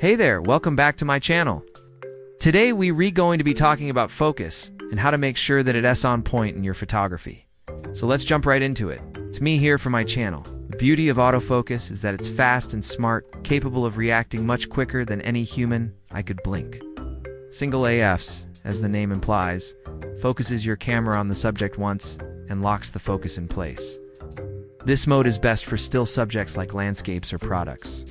Hey there, welcome back to my channel. Today we're going to be talking about focus and how to make sure that it's on point in your photography. So let's jump right into it. It's me here for my channel. The beauty of autofocus is that it's fast and smart, capable of reacting much quicker than any human I could blink. Single AFs, as the name implies, focuses your camera on the subject once and locks the focus in place. This mode is best for still subjects like landscapes or products.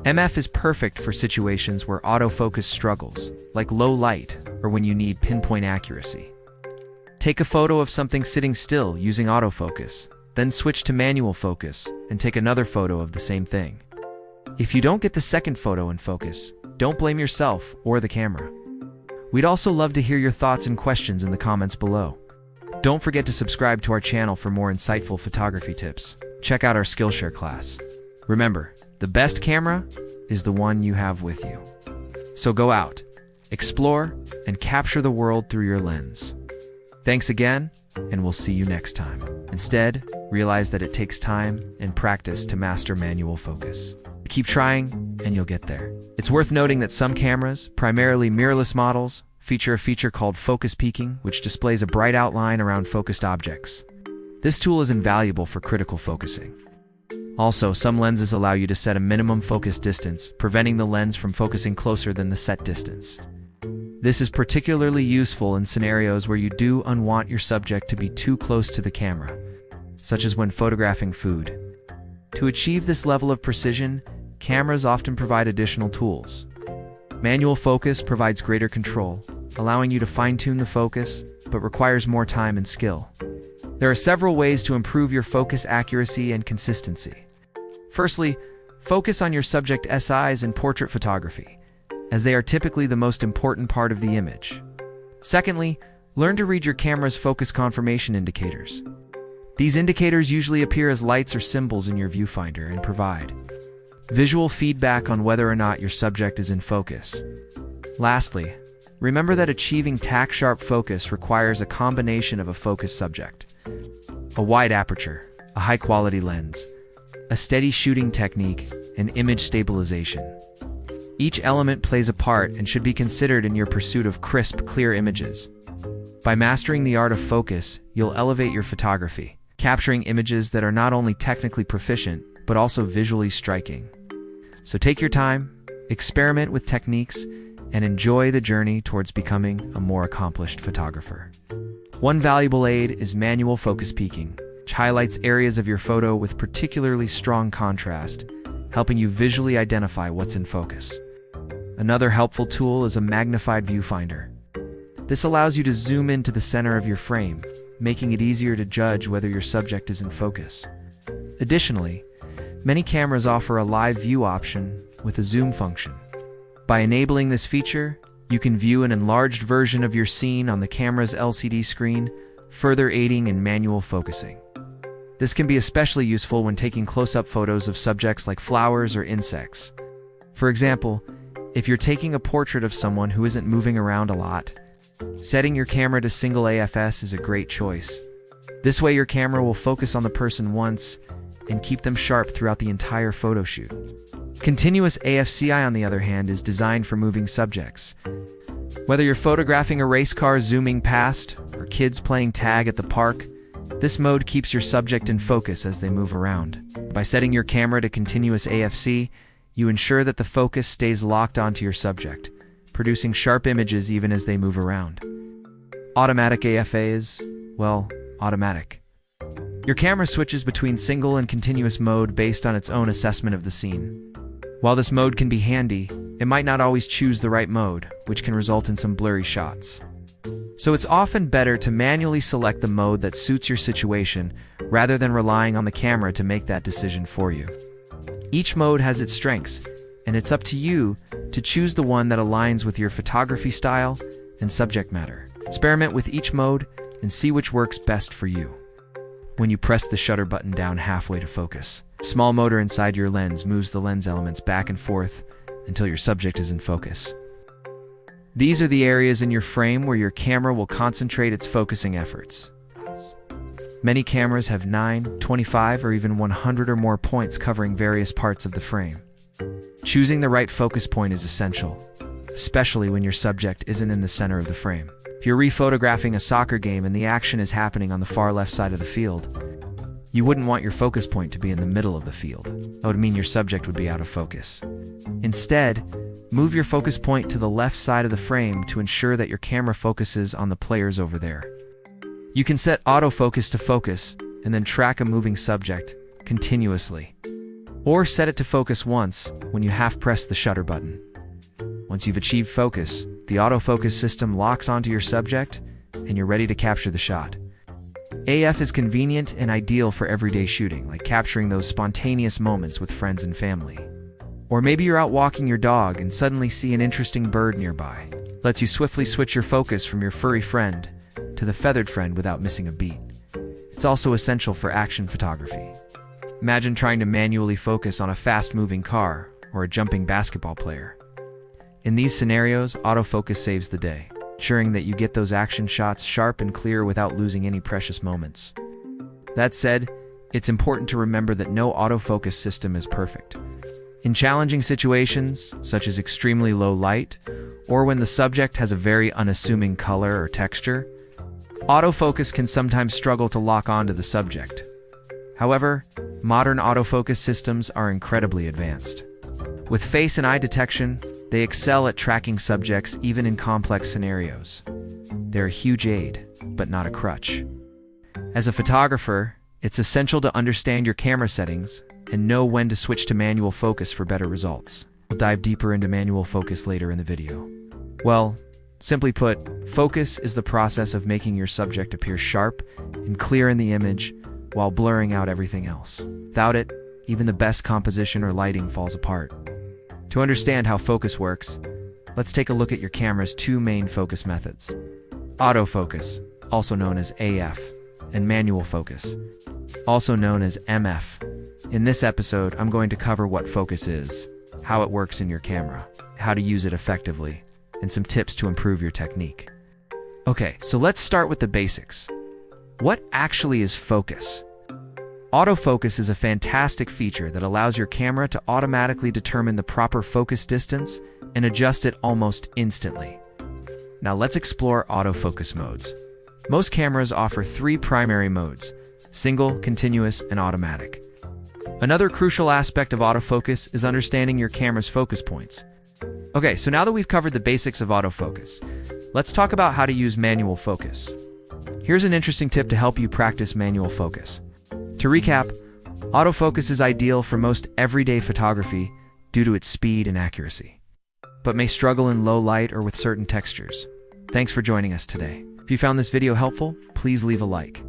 MF is perfect for situations where autofocus struggles, like low light or when you need pinpoint accuracy. Take a photo of something sitting still using autofocus, then switch to manual focus and take another photo of the same thing. If you don't get the second photo in focus, don't blame yourself or the camera. We'd also love to hear your thoughts and questions in the comments below. Don't forget to subscribe to our channel for more insightful photography tips. Check out our Skillshare class. Remember, the best camera is the one you have with you. So go out, explore, and capture the world through your lens. Thanks again, and we'll see you next time. Instead, realize that it takes time and practice to master manual focus. Keep trying, and you'll get there. It's worth noting that some cameras, primarily mirrorless models, feature a feature called focus peaking, which displays a bright outline around focused objects. This tool is invaluable for critical focusing. Also, some lenses allow you to set a minimum focus distance, preventing the lens from focusing closer than the set distance. This is particularly useful in scenarios where you do want your subject to be too close to the camera, such as when photographing food. To achieve this level of precision, cameras often provide additional tools. Manual focus provides greater control, allowing you to fine-tune the focus, but requires more time and skill. There are several ways to improve your focus accuracy and consistency. Firstly, focus on your subject SIs in portrait photography, as they are typically the most important part of the image. Secondly, learn to read your camera's focus confirmation indicators. These indicators usually appear as lights or symbols in your viewfinder and provide visual feedback on whether or not your subject is in focus. Lastly, remember that achieving tack-sharp focus requires a combination of a focused subject, a wide aperture, a high-quality lens, a steady shooting technique, and image stabilization. Each element plays a part and should be considered in your pursuit of crisp, clear images. By mastering the art of focus, you'll elevate your photography, capturing images that are not only technically proficient, but also visually striking. So take your time, experiment with techniques, and enjoy the journey towards becoming a more accomplished photographer. One valuable aid is manual focus peaking, which highlights areas of your photo with particularly strong contrast, helping you visually identify what's in focus. Another helpful tool is a magnified viewfinder. This allows you to zoom into the center of your frame, making it easier to judge whether your subject is in focus. Additionally, many cameras offer a live view option with a zoom function. By enabling this feature, you can view an enlarged version of your scene on the camera's LCD screen, further aiding in manual focusing. This can be especially useful when taking close-up photos of subjects like flowers or insects. For example, if you're taking a portrait of someone who isn't moving around a lot, setting your camera to single AFS is a great choice. This way your camera will focus on the person once and keep them sharp throughout the entire photo shoot. Continuous AFCI, on the other hand, is designed for moving subjects. Whether you're photographing a race car zooming past or kids playing tag at the park, this mode keeps your subject in focus as they move around. By setting your camera to continuous AFC, you ensure that the focus stays locked onto your subject, producing sharp images even as they move around. Automatic AFA is, well, automatic. Your camera switches between single and continuous mode based on its own assessment of the scene. While this mode can be handy, it might not always choose the right mode, which can result in some blurry shots. So it's often better to manually select the mode that suits your situation rather than relying on the camera to make that decision for you. Each mode has its strengths, and it's up to you to choose the one that aligns with your photography style and subject matter. Experiment with each mode and see which works best for you. When you press the shutter button down halfway to focus, a small motor inside your lens moves the lens elements back and forth until your subject is in focus. These are the areas in your frame where your camera will concentrate its focusing efforts. Many cameras have 9, 25, or even 100 or more points covering various parts of the frame. Choosing the right focus point is essential, especially when your subject isn't in the center of the frame. If you're rephotographing a soccer game and the action is happening on the far left side of the field, you wouldn't want your focus point to be in the middle of the field. That would mean your subject would be out of focus. Instead, move your focus point to the left side of the frame to ensure that your camera focuses on the players over there. You can set autofocus to focus and then track a moving subject continuously. Or set it to focus once when you half press the shutter button. Once you've achieved focus, the autofocus system locks onto your subject and you're ready to capture the shot. AF is convenient and ideal for everyday shooting, like capturing those spontaneous moments with friends and family. Or maybe you're out walking your dog and suddenly see an interesting bird nearby. Lets you swiftly switch your focus from your furry friend to the feathered friend without missing a beat. It's also essential for action photography. Imagine trying to manually focus on a fast-moving car or a jumping basketball player. In these scenarios, autofocus saves the day, ensuring that you get those action shots sharp and clear without losing any precious moments. That said, it's important to remember that no autofocus system is perfect. In challenging situations, such as extremely low light, or when the subject has a very unassuming color or texture, autofocus can sometimes struggle to lock onto the subject. However, modern autofocus systems are incredibly advanced. With face and eye detection, they excel at tracking subjects even in complex scenarios. They're a huge aid, but not a crutch. As a photographer, it's essential to understand your camera settings and know when to switch to manual focus for better results. We'll dive deeper into manual focus later in the video. Well, simply put, focus is the process of making your subject appear sharp and clear in the image while blurring out everything else. Without it, even the best composition or lighting falls apart. To understand how focus works, let's take a look at your camera's two main focus methods: autofocus, also known as AF, and manual focus, also known as MF. In this episode, I'm going to cover what focus is, how it works in your camera, how to use it effectively, and some tips to improve your technique. Okay, so let's start with the basics. What actually is focus? Autofocus is a fantastic feature that allows your camera to automatically determine the proper focus distance and adjust it almost instantly. Now let's explore autofocus modes. Most cameras offer three primary modes: single, continuous, and automatic. Another crucial aspect of autofocus is understanding your camera's focus points. Okay, so now that we've covered the basics of autofocus, let's talk about how to use manual focus. Here's an interesting tip to help you practice manual focus. To recap, autofocus is ideal for most everyday photography due to its speed and accuracy, but may struggle in low light or with certain textures. Thanks for joining us today. If you found this video helpful, please leave a like.